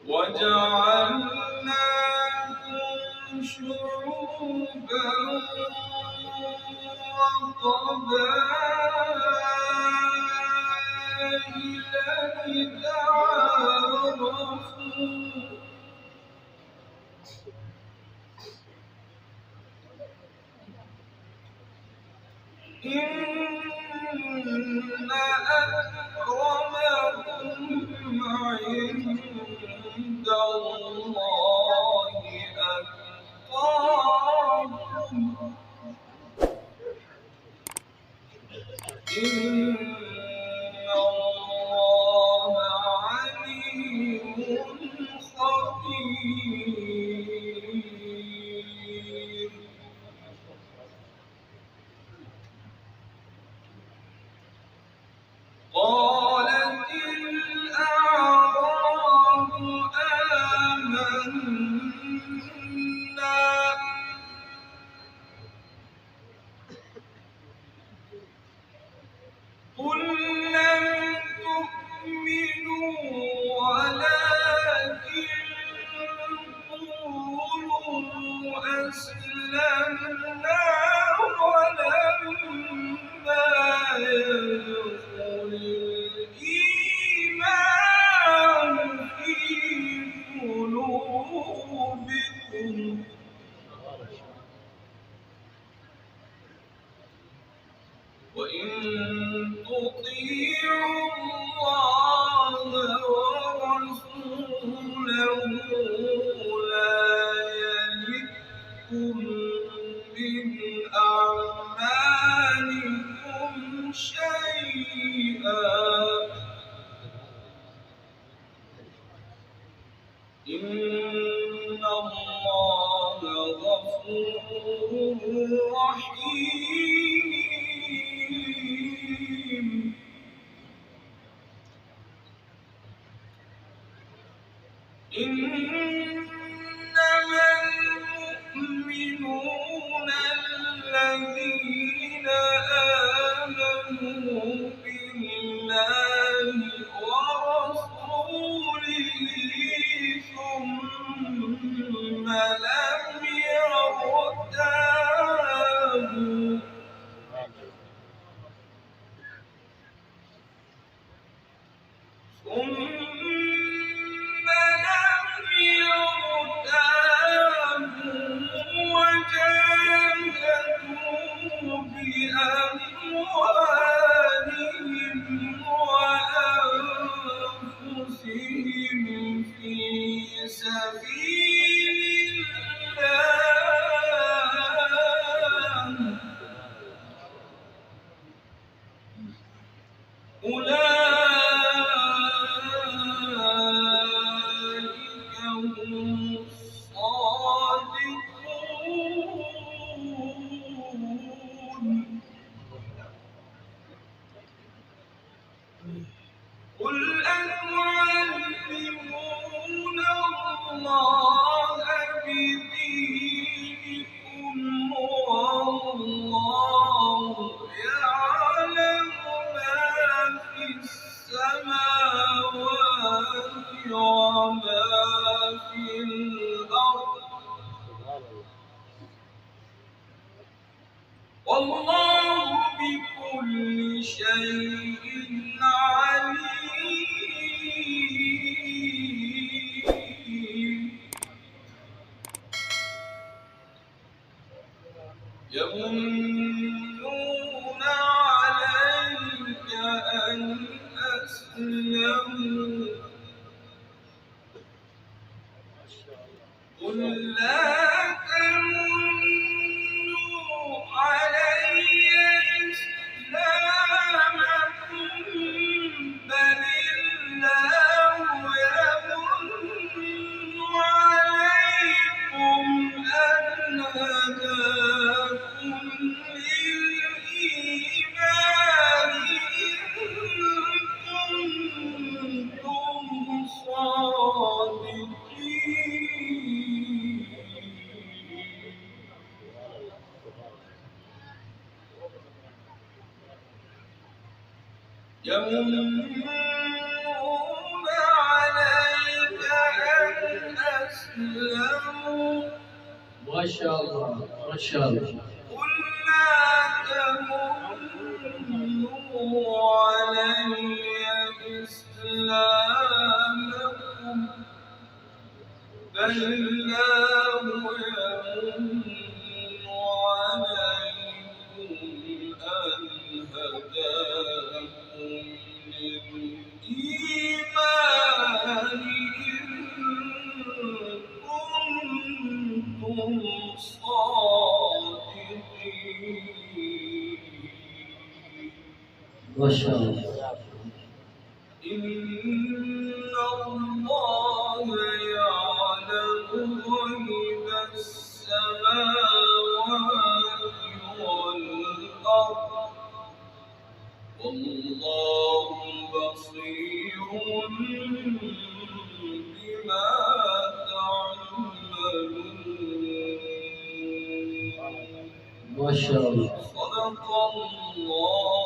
وجعلناكم شعوبا وقبائل لتعارفوا إن أكرمكم عند الله أتقاكم إن الله عليم خبير. قالت الأعراب آمنا قل لم تؤمنوا ولكن قولوا أسلمنا ولما يدخل الإيمان في قلوبكم وإن تطيعوا الله ورسوله لا يلدكم من أعمالكم شيئا إن الله غفور رحيم. إنما المؤمنون الذين آمنوا بالله ورسوله ثم لم يرتابوا وجاهدوا بأموالهم وأنفسهم في سبيل الله أولئك هم الصادقون. قل أتعلمون الله بدينكم والله يعلم ما في السماوات وما في الأرض والله بكل شيء عليم. يمنون عليك أن أسلموا قل لا تمنوا علي إسلامكم بل الله يمن عليكم أن هداكم للإيمان إن كنتم صادقين. يمنون عليك ما شاء الله ما شاء الله. قل لا تمنوا علي إسلامكم بل الله يمن عليكم أن هداكم للإيمان إن كنتم صادقين. ما شاء الله. إن الله يعلم غيب السماوات والأرض والله بصير بما تعملون. ما شاء الله. صدق الله